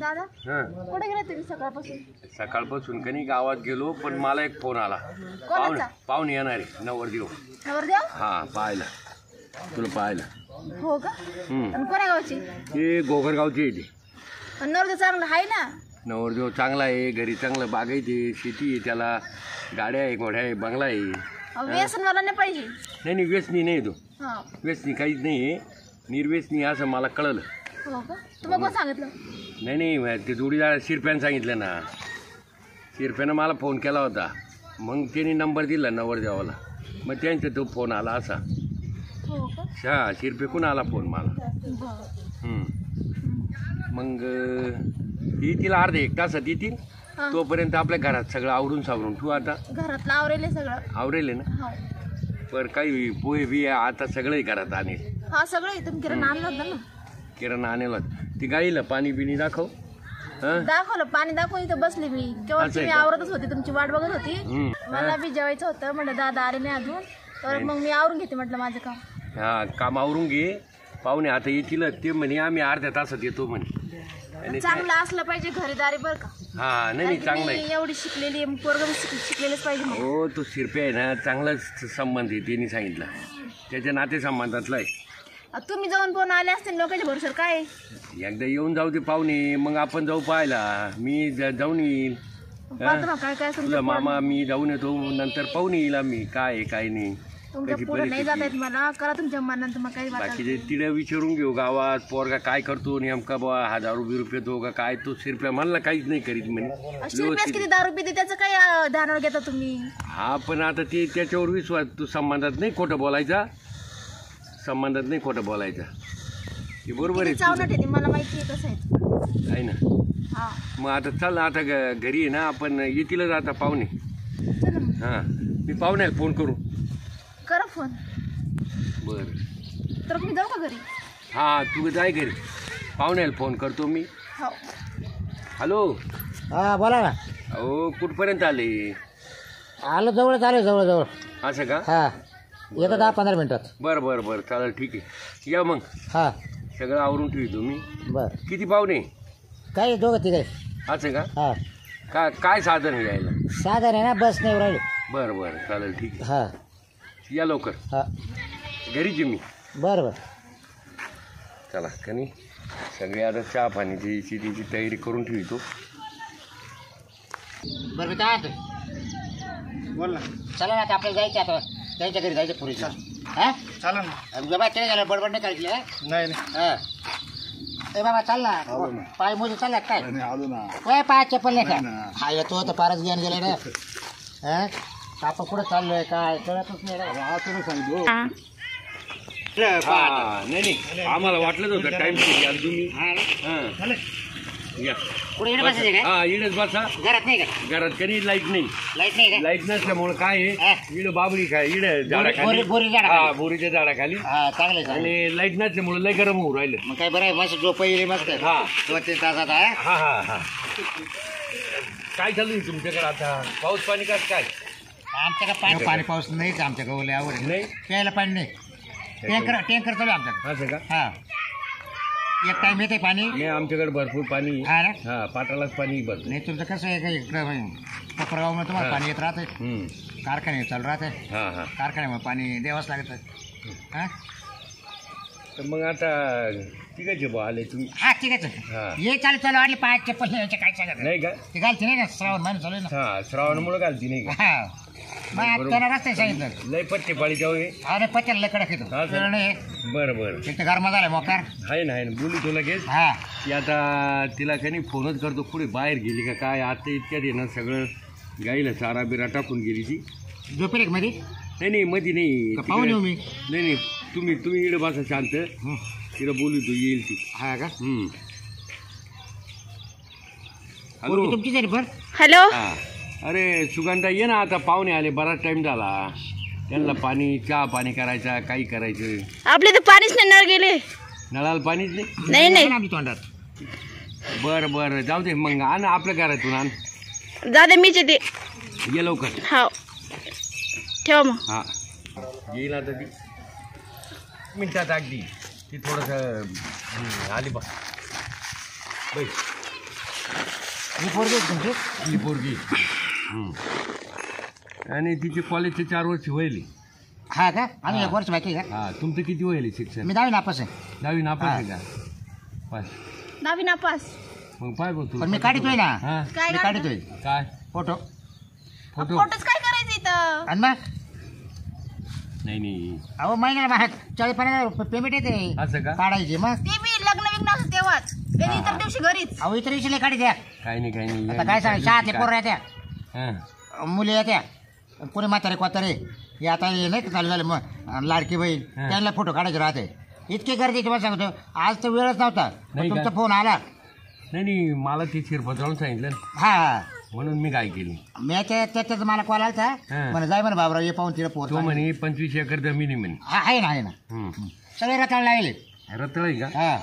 दादा हां कुठे गेले तुम्ही सकाळपासून? सकाळपासून कनी गावात गेलो पण मला एक फोन आला. पाहुणे येणार आहे नवरदेव. नवरदेव? हां पाहायला तुला पाहायला. हो का? आणि कोण्या गावची? ते गोगरगावची आहे ते. नवरदेव चांगला आहे ना? नवरदेव चांगला आहे, घरी चांगलं बागायते, शेती आहे, त्याला गाड्या आहे, घोड्या आहे, बंगला आहे. व्यसन मला नाही पाहिजे. नाही व्यसनी नाही तो. हा व्यसनी काहीच नाही आहे, निर्व्यसनी असं मला कळलं. हो का? तुम्हाला कोण सांगितलं? नाही ते जोडीदार शिरप्यानं सांगितलं ना. शिरप्यानं मला फोन केला होता, मग त्यांनी नंबर दिला नवरदेवाला, मग त्यांचा तो फोन आला असा. हो का? हा शिरपेकून आला फोन मला. बरं. मग येतील अर्धा एक तासात येतील. तोपर्यंत आपल्या घरात सगळं आवरून सावरून ठेवू. आता घरातलं आवरेल सगळं? आवरेल ना. पर काही पोहे बी आता सगळंही घरात आणेल. हा सगळं तुम्ही किराणा आणला होता ना? किराणा आणेल. ती गाईला पाणी बिणी दाखव. दाखवलं पाणी दाखवून इथं बसली मी. केव्हा मी आवरतच होती, तुमची वाट बघत होती. मला बी जेवायचं होतं, म्हटलं दादा आले नाही अजून, तर मग मी आवरून घेते म्हटलं माझं काम. हा काम आवरून घे. पाहुणे आता येतील ते म्हणे आम्ही अर्ध्या तासात येतो म्हणे. चांगलं असलं पाहिजे घरीदारी बरं का. हा नाही चांगलं आहे. एवढी शिकलेली पोरग शिकलेलंच पाहिजे. हो तो शिरप्या आहे ना, चांगलाच संबंध आहे त्यांनी सांगितलं, त्याच्या नाते संबंधातला आहे. तुम्ही जाऊन पाहून आले असते लोकांच्या भरोशावर काय? एकदा येऊन जाऊ दे पाहुणे, मग आपण जाऊ पाहायला. मी जाऊन येईल. काय काय तुझा मामा मी जाऊन येतो, नंतर पाहून येईल आम्ही काय आहे काय नाही. नाही जात आहेत मला, करा तुमच्या मनात. मग काही बाकीचे तिला विचारून घेऊ गावात पोरगा काय करतो नेमका, बा 1000 रुपये तो का काय. तो शिरप्या म्हणला काहीच नाही करीत म्हणे. किती दारू पिते त्याचं काय ध्यानावर घेता तुम्ही? हा पण आता ते त्याच्यावर विश्वास. तू संबंधात नाही खोटं बोलायचा, संबंधात नाही खोटं बोलायचा. हे बरोबर आहे, मला माहिती आहे कसं आहे ना. मग आता चल आता घरी आहे ना आपण, येतीलच आता पाहुणे. हां मी पाहुण्याला फोन करू. करा फोन. बरं तर मी जाऊ का घरी? हां तू जाय घरी, पाहुण्याला फोन करतो मी. हॅलो. हां बोला ना. अहो कुठपर्यंत आले? आलो जवळच आलो जवळ. असं का? हां येतो 10-15 मिनिटात. बरं बरं बरं चालेल ठीक आहे. या मग. हां सगळं आवरून ठेवी तुम्ही. बरं किती पाहुणे? काही 2-3. असं का? हां काय साधन आहे यायला? साधन आहे ना, बस नाही राहिली. बरं बरं चालेल ठीक आहे. हां या लवकर. हां घरीच मी. बरं बरं चला कनी सगळे आता चहा पाण्याची शेतीची तयारी करून ठेवतो. बरं मी काय बोल ना. चला ना आता आपल्याला जायचं, आता त्यांच्या घरी जायचं पुरीच्या. हां चला ना बाबा. ते झालं बडबड नाही करायची. नाही नाही. हां ए बाबा चाल ना. पाय मोजून चालला काय? आलो ना. पाय चप्पल नाही का? हा येतो तर पारच घेऊन गेले ना. हां आपण कुठं चाललोय काय कळतच नाही. नाही आम्हाला वाटलंच होतं टाइम तुम्ही. या कुठे बसायचे काय? हा इडच बसा. घरात नाही का? घरात कधी लाईट नाही. लाईट नाही का? लाईट नसल्यामुळे काय आहे इड बाबरी काय इड झाडाखाली. बोरीच्या झाडाखाली. चांगले. आणि लाईट नसल्यामुळे लय गरम होऊ राहिलं. मग काय बरं आहे, मस्त झोप येईल मस्त. हा 2-3 तासात. हा हा हा काय चालू आहे तुमच्याकडे आता? पाऊस पाणी कसं काय? आमच्याकडे पाणी पाऊस नाहीच. आमच्याकडे ओले आवड नाही, प्यायला पाणी नाही. टँकर चालू आमच्याकडे. असं का? हा एक टाइम येते पाणी. नाही आमच्याकडे भरपूर पाणी. हा ना. हा पाटालाच पाणी भरपूर. नाही तुमचं कसं आहे का इकडं कोपरगावमध्ये तुम्हाला पाणी येत राहते. कारखाने चालू राहते. हा हा कारखान्यामुळे पाणी द्यावंच लागतं. हां तर मग आता ठीक आहे भाऊ आले तुम्ही. हा ठीक आहे. ये चालू वाटले पाय चप्पल यायचे काय सांगत नाही का? ते घालते नाही ना, श्रावण महिना चालू आहे ना. हा श्रावणामुळे घालती नाही का? हा मग त्याला रस्ते सांगितलं लय पट्टे पाळी जाऊ. अरे पत्त्याला लय कडक येतो. बरं बरं एक तर गरमा झालाय मोकार. आहे ना बोलू तो लगेच. हा की आता तिला काही फोनच करतो पुढे बाहेर गेली का काय. आता इतक्यात येणार सगळं गाईला चारा बिरा टाकून गेली ती. झोपेल मध्ये? नाही मध्ये नाही. पाहून येऊ मी. नाही तुम्ही इकडे बसा शांत. तिला बोलू तू येईल ती. हा का? हॅलो तुमची जरी बर. हॅलो. अरे सुगंधा ये ना आता, पाहुणे आले, बराच टाइम झाला. त्यांना पाणी चहा पाणी करायचा काही करायचं. आपले तर पाणीच नाही, नळ गेले. नळाला पाणीच नाही. नाही तोंडात. बरं बरं जाऊ दे मग. आण आपल्या घरातून आण. दादा मीच येते. ये लवकर. हो ठेवा मग. हा येईल आता ती मिनिटात अगदी. ती थोडंसं आली बा. ही पोरगी आहे तुमची? ही पोरगी. आणि तिचे कॉलेजचे 4 वर्ष व्हायली. हा का? आम्ही 1 वर्ष बाकी आहे का? हा, तुमचं किती व्हायली शिक्षण? मी 10वी नापास आहे. 10वी नापास आहे का? पास. 10वी नापास. मग पाय बघ तू. पण मी काढतोय ना. हा, काय मी काढतोय काय फोटो. फोटो? फोटोच काय करायचं इथं? आणि मग नाही अहो महिन्याला 40-50 रुपये पेमेंट येते असं का? काढायची. मग ते बी लग्न विग्न असं तेव्हाच. ते इतर दिवशी घरीच. अहो इतर विषयला काढी द्या. काही नाही आता काय सांग, शाळेतले पोरं येत्या, हा. मुली येत्या, कोणी म्हातारे कोतारे हे आता हे नाही का चालू झालं मग लाडकी बहीण त्यांना फोटो काढायचे राहते. इतके गरजेचे मला सांगतो. आज तर वेळच नव्हता, नाही का? तुमचा फोन आला. नाही मला ते शिरपत्रावून सांगितलं हा म्हणून मी काय केली. मी त्याच्याच मला कॉल आला म्हणे जाय म्हणे बाबराव ये पाहून तिला पोर. तो म्हणे 25 एकर जमिनी म्हणे. आहे ना सगळे रताळ लागले. रत्तळ आहे का? हा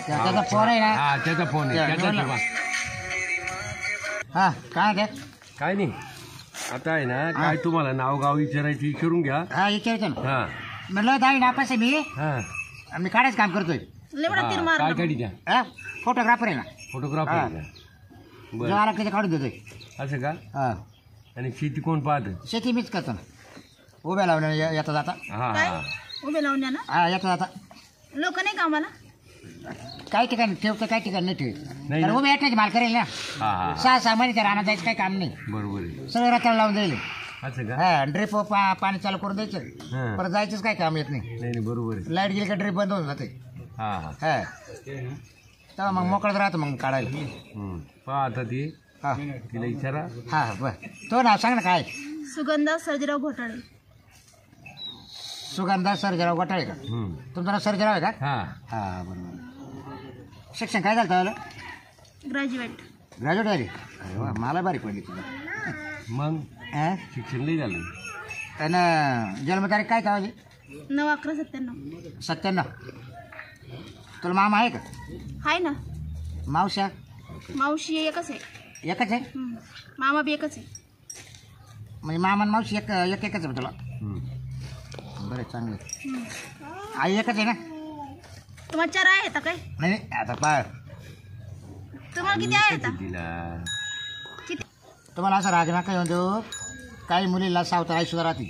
त्याचा फोन आहे ना. हा त्याचा फोन आहे. त्याचा ठेवा. हा काय ते काय नाही आता आहे ना. काय तुम्हाला नाव गाव विचारायची विचारून घ्या. हा विचारतो ना. हा म्हणलं 10वी नापास आहे मी. हा मी काढायचं काम करतोय. लेवडा तीर मार. काय काढी द्या. फोटोग्राफर आहे ना. फोटोग्राफर आहे का? जो बरं आला त्याच्या काढून देतोय. असं का? हा आणि शेती कोण पाहत? शेती मीच करतो ना. उभ्या लावण्या येता जाता. हा काय? हा उभे लावून द्या ना. हा येता जाता. लोक नाही का आम्हाला? काही ठिकाणी ठेवतं, काही ठिकाणी नाही ठेवत. नाही तर ना. उभे येण्याची माल करेल ना. हा हा 6 महिने त्या राहण्यात जायचं काही काम नाही. बरोबर आहे. सगळं रताळ लावून जाईल. असं का? हा ड्रिप पाणी चालू करून द्यायचं. हा. परत जायचंच काही काम येत नाही. नाही बरोबर आहे. लाईट गेली का ड्रिप बंद होऊन जाते. हा हा हा तेव्हा मग मोकळत राहतं मग काढायला. पहा आता ती हा तिला विचारा. हा बरं तो नाव सांग ना काय. सुगंधा सर्जीराव घोटाळे. सुगंधा सर्जेराव घोटाळे का? तुमचं नाव सर्जेराव आहे का? हा हा बरोबर. शिक्षण काय झालं त्याला? ग्रॅज्युएट. ग्रॅज्युएट झाली. अरे वा मला बारीक पडली तुला. मग हा शिक्षण नाही झालं. आणि जन्मतारीख काय कावाली? 9/11/97. 97. तुला मामा आहे का? हाय ना. मावश्या? मावशी एकच आहे. एकच आहे? मामा बी एकच आहे. म्हणजे मामा आणि मावशी एकच आहे तुला? बरं चांगलं. आई एकच आहे ना? तुम्हाला 4 आहे आता काय? नाही आता पा तुम्हाला किती आहे आता? तिला किती? तुम्हाला असं राग नका येऊन देऊ. काही मुलीला सावता आई सुद्धा राहते.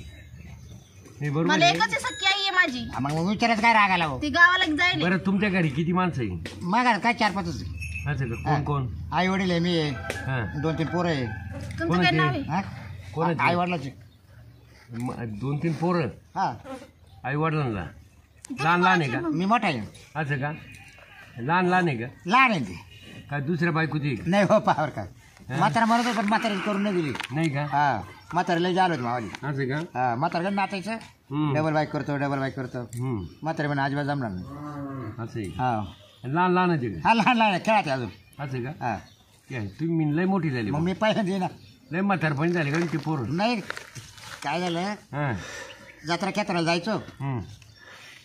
नाही बरोबर मला आहे. एकच आहे, सख्खी आई आहे माझी. मग विचारायचं काय राग आला हो? ती गावाला जाईल. बरं तुमच्या घरी किती माणसं आहे? मग काय 4-5 आहे. असं का? कोण कोण? आई वडील आहे, मी आहे, हा 2-3 पोरं आहे. तुमचं काय नाव आहे? हा कोणाचे? आई वडिलाचे. 2-3 पोरं हा आई वडिलांना. लहान आहे का? मी मोठा आहे. असं का? लहान आहे का? लहान आहे ती. काय दुसऱ्या बायकोची? नाही हो पावर काय म्हातारा म्हणत होतं पण म्हातारी करून नाही दिली. नाही का? हा म्हातारीला झालं होतं मावाली. असं का? हा म्हातारकडे नाचायचं. डबल बाईक करतो म्हातारी पण अजिबात जमणार नाही. असं आहे. हा लहान आहे का? हा लहान लहान खेळाते अजून. असं का? हा काय तुम्ही लय मोठी झाली. मग मी पहिल्यांदा ना. लय म्हातारपणी झाली का ते पोरं? नाही काय झालं हा जत्रा केत्राला जायचो. हम्म.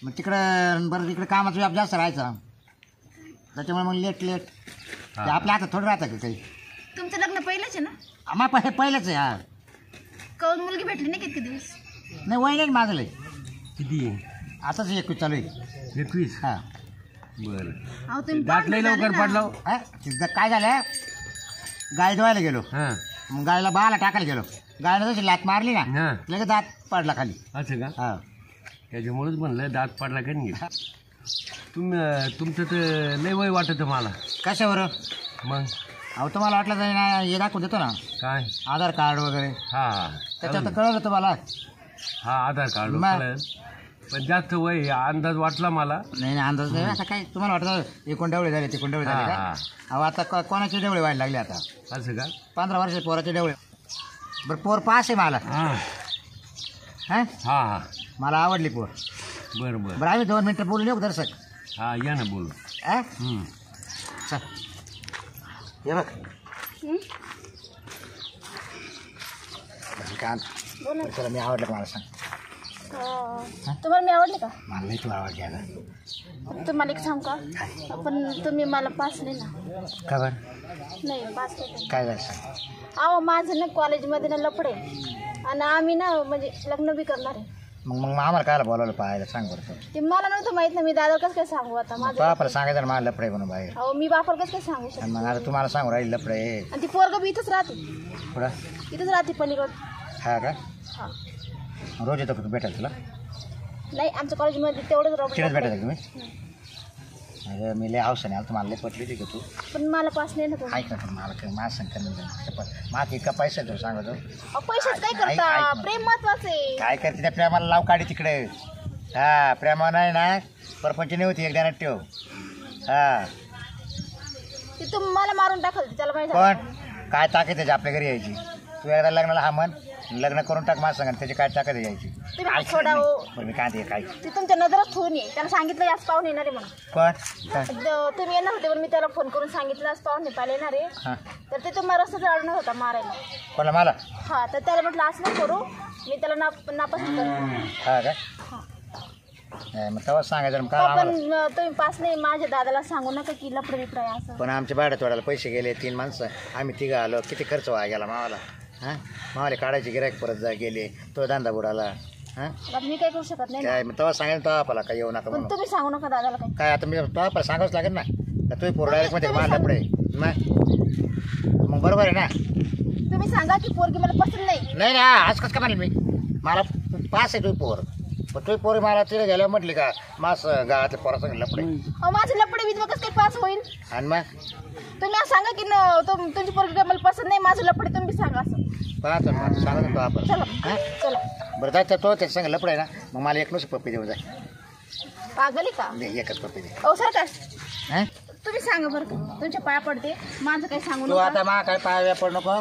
मग तिकडं बरं तिकडे कामाचा व्याप जास्त राहायचा. त्याच्यामुळे मग लेट हा. आपल्या हातात थोडं राहतं का काही. तुमचं लग्न पहिलंच आहे ना? आम्हा पहिलंच आहे. हा कौन मुलगी भेटली नाही किती दिवस? नाही वय नाही माझं लय. किती? आताच 21 चालू आहे. 21? हा बरं. अहो तुम्ही दात लय पाहुणे लवकर झाले पडला. ना. हा तिथं काय झालं गाय धुवायला गेलो. हा मग गायला बाला टाकायला गेलो. गायला जशी लात मारली ना हा लगेच दात पडला खाली. असं का? हा त्याच्यामुळेच म्हणलं दात पडला का नाही. तुमचं तर लय वय वाटत मला. कशावर? मग अहो तुम्हाला वाटलं जाईल ना हे दाखवून देतो ना काय? आधार कार्ड वगैरे. हा हा त्याच्यात तर कळलं तुम्हाला. हा आधार कार्ड मग? कळलं. पण जास्त वय अंदाज वाटला मला. नाही अंदाज नाही. आता काय तुम्हाला वाटतं एकूण डेवळे झाले तिकून डेवळे झाले हा, का? अहो आता कोणाचे डेवळे व्हायला लागले आता. असं का? 15 वर्ष पोराचे डेवळे. बरं पोर पास आहे मला. हा हा हा हा मला आवडली पोर. बरं बरं. बरं आम्ही 2 मिनिटं बोलून येऊ दर्शक. हा या ना बोलू. हा हम्म. चल ये बघ चला मी आवडलं का मला सांग. तुम्हाला मी आवडले का? मला नाही तू आवडली आता. तुम्हाला एक सांग का? पण तुम्ही मला पास नाही ना. का बरं नाही पास नाही. काय झालं सांग. अहो माझं ना कॉलेजमध्ये ना लफडे आणि आम्ही ना म्हणजे लग्न बी करणार आहे. मग आम्हाला कायला बोलावलं पाहायला सांग बरं. ते मला नव्हतं माहित ना, मी दादाला कसं काय सांगू आता माझं. बापाला सांगायचं ना मला लफडे म्हणून बाहेर. हो मी बापाला कसं काय सांगू शकते. आणि मग आता तुम्हाला सांगू राहील लफडे. आणि ती पोरग बी इथंच राहते. पुढं इथंच राहते पलीकड. हा का? हा रोज येतो का तू भेटायला तुला? नाही आमच्या कॉलेजमध्ये तेवढंच तिकडेच भेटायचं रॉबर्ट. तुम्ही? अरे मी लय हौस नाही तुम्हाला लय पटली होती का तू? पण मला पास नाही ना तो. ऐक ना पण मला काही माझं संख्या नाही माझं इतका पैसा आहे तुला सांगतो. पैशाच काय ऐक करता, ना. प्रेम महत्वाचं आहे. काय करते त्या प्रेमाला लाव काढी तिकडे. हा प्रेमा नाही ना परपंच नाही होती एकदा ठेव. हा ती तुम्हाला मारून टाकल त्याला माहिती पण आहे. काय ताकद त्याची आपल्या घरी यायची. तू एकदा लग्नाला हा म्हण लग्न करून टाक माझं सांग त्याची काय ताकद यायची. तुम्ही हात सोडा हो. बरं मी काय ते काय ती तुमच्या नजरात ठेवून ये. त्याला सांगितलं याच पाहून येणार आहे म्हणून. पण काय तुम्ही येणार होते पण मी त्याला फोन करून सांगितलं आज पाहून पाहिले येणार आहे. हां तर ते तुम्हाला रस्त्यात अडणार होता मारायला. कोणाला मला? हा तर त्याला म्हटलं असं नाही करू, मी त्याला नापसंत करतो. हा का? हा. मग तेव्हा सांगायचं मग काय पण आम्हाला. तुम्ही पास नाही माझ्या दादाला सांगू नका की लपड बिपड आहे असं. पण आमच्या भाड्यात वाढायला पैसे गेले 3 माणसं आम्ही तिघं आलो किती खर्च व्हायला गेला मावाला. हां मावाले काढायचे गिरायक परत गेले तो धंदा बुडाला. हां आता मी काय करू शकत नाही ना. काय मग तेव्हा सांगेल तो आपला काय येऊ नका पण म्हणून. तुम्ही सांगू नका दादाला काय. काय आता मी तो आपला सांगावंच लागेल ना. तुम्ही पोर डायरेक्ट मध्ये मला लपडे मग बरोबर आहे ना. तुम्ही सांगा की पोरगी मला पसंत नाही. नाही ना आज कसं का म्हणेल मी मला पास आहे तुम्ही पोर पण तुम्ही पोरी मला तिथे गेल्यावर म्हटली का मास गावातल्या पोरासंग लपडे. अहो माझं लपडे विधवा कसं काय पास होईल. आणि मग तुम्ही असं सांगा की तुमची पोरगी काय मला पसंत नाही, माझं लपडे तुम्ही सांगा असं. पाहतो ना सांगा तो आपण. चला हां चला. बरं जायचं तो त्याच्या संग लपडे ना मग मला एक नुसतं पप्पी देऊ जाय. पागल आहे का. दे एकच पप्पी दे. अहो सर काय हां तुम्ही सांगा बरं का, तुमच्या पाया पडते माझं काही सांगू तू नका. आता मा काय पाया पड नको.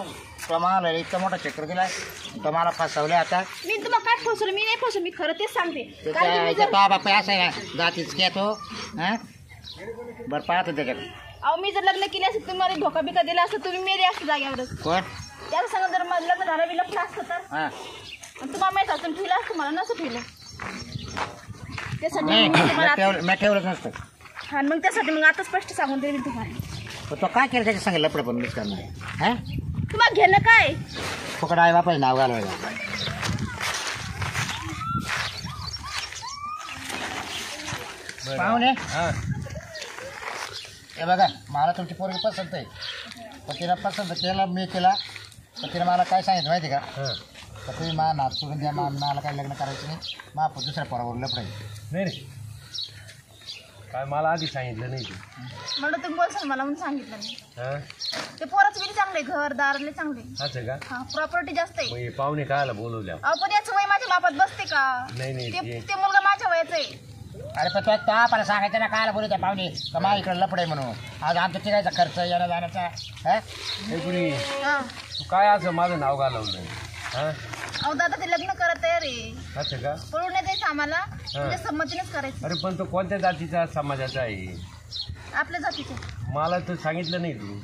तो मला इतका मोठा चक्कर दिलाय तो मला फसवले आता. मी तुम्हाला काय फसवलं, मी नाही फसवलं, मी खरं तेच सांगते. कारण की मी जर बापा असं आहे ना जातीच घ्या तो. हां बरं पाहतो त्याच्याकडे. अहो मी जर लग्न केले असते तुम्हाला धोका बिका दिला असतं तुम्ही मेले असते जाग्यावरच. कोण? त्याला सांगा जर माझं लग्न झालं मी लपलं असतं तर. हां आणि तुम्हाला माहित असतं ठेवलं असतं मला नसं ठेवलं. त्यासाठी नाही मी तुम्हाला मी ठेवलंच नसतं. हा मग त्यासाठी मग आता स्पष्ट सांगून देईल तुम्हाला. पण तो काय केलं त्याच्या संग लपडं पण मिस करणार. हां तुम्हाला घेणं काय. फुकट आहे बापाचं नाव घालवायला. पाहुणे हां हे बघा मला तुमची पोरगी पसंत आहे पण तिला पसंत केला मी केला पण तिने मला काय सांगितलं माहिती का. हां तर तुम्ही मला नाच सोडून द्या मला काही लग्न करायचं नाही मा दुसऱ्या पोरावर लपडायचं. नाही रे काय मला आधी सांगितलं नाही तू. म्हणून तुम्ही बोलसान मला म्हणून सांगितलं नाही. हां ते पोराचं बिल चांगले घरदारले चांगले. असं का? हा प्रॉपर्टी जास्त आहे. मग हे पाहुणे कायला बोलवल्या? अहो पण याचं वय माझ्या बापात बसते का. नाही नाही ते मुलगा माझ्या वयाचा आहे. अरे पण तो आपल्याला सांगायचं ना कायला बोलू त्या पाहुणे का मा इकडे लपडे म्हणून. आज आमच्या तिघायचा खर्च येण्या जाण्याचा. हां हे कुणी हा तू काय असं माझं नाव घालवलं? हां अहो दादा ते लग्न करत तयार आहे. असं का? पळून नाही द्यायचं आम्हाला, तुझ्या संमतीनेच करायचं. अरे पण तो कोणत्या जातीचा समाजाचा आहे? आपल्या जातीचे. मला तर सांगितलं नाही तू.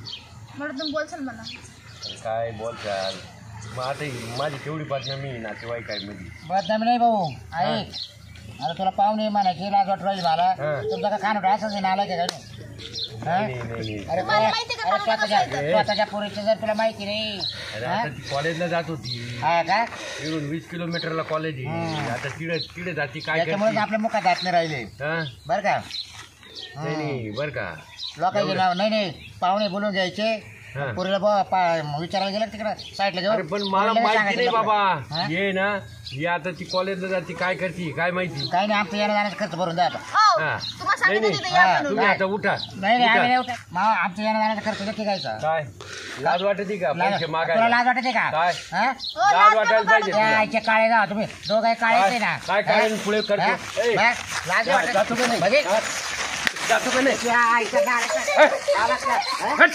म्हणून तुम्ही बोलशाल मला. अरे काय बोलचाल मग आता माझी तेवढी बदनामी नातेवाईक आहे मध्ये. बदनामी नाही भाऊ ऐक. अरे तुला पाहुणे म्हणायची लाज वाटू राहिली मला. हां. तुमचा का खाणं असंच नाला काय काय. नाही नाही नाही अरे तुम्हाला माहिती का पाहुणे कसं आहे? स्वतःच्या पोरीचं जर तुला माहिती नाही. अरे आता ती कॉलेजला जात होती. हा का इकडून 20 किलोमीटरला कॉलेज आहे. आता तिकडे जाती काय त्याच्यामुळे करते? आपल्या मुखात हात नाही राहिले हां बरं का. नाही नाही बरं का. लोकांचे नाव नाही पाहुणे बोलून घ्यायचे. हां. पोरीला विचारायला गेलं तिकडं साईडला अरे घेऊन. पण मला पोरीला माहिती सांगायचं नाही लपडं. बाबा. हां? ये ना ये आता ती कॉलेजला जाते काय करते काय माहिती. काही नाही आमचं येणं जाण्याचा खर्च भरून द्या आता. अहो, हां. तुम्हाला सांगितलं नाही, तिथे नाही. या हां, म्हणून. तुम्ही आता उठा. नाही नाही आम्ही उठा. नाही उठत. आमचं येणं जाण्याचा खर्च नक्की घ्यायचा. काय लाज वाटते का पैसे तुला मागायला? लाज वाटते का. काय? हां? हो, लाज लाज वाटायला नका पाहिजे काढू. तुला. यायचे काळे जा तुम्ही दोघं काळेच ना. काय काळे पुढे करते? हां? ए, बस, लाज जा, वाटते. जातो का नाही? म्हणजे? हां, जातो का नाही? या, इथं गाडीचं. आवाज का? हां? हट.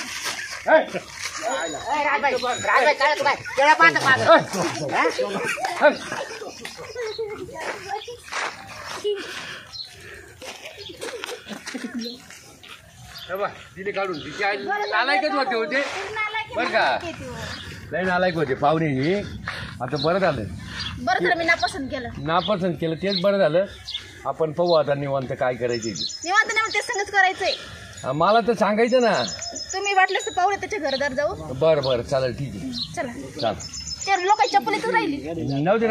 ए, ए, राजबाई, राजबाई, काय तू काय? केळं पाहतं माझं. हां? हट. हे बघ, तिने काढून तिची आई नालायकच होते होते नालायक आहे, बरं का? नालायक आहे ते हो. लय नालायक होते पाहुणे. आता बरं झालं बरं झालं मी नापसंत केलं. नापसंत केलं तेच बरं झालं. आपण पाहू आता निवांत काय करायचे. निवांत नाही ते संगच करायचंय. मला तर सांगायचं ना. तुम्ही वाटलं तर पाहुणे त्याच्या घरदार जाऊ. बरं बरं चालेल ठीक आहे चला चाल. ते लोकांची चप्पल इथं राहिली. नव्हती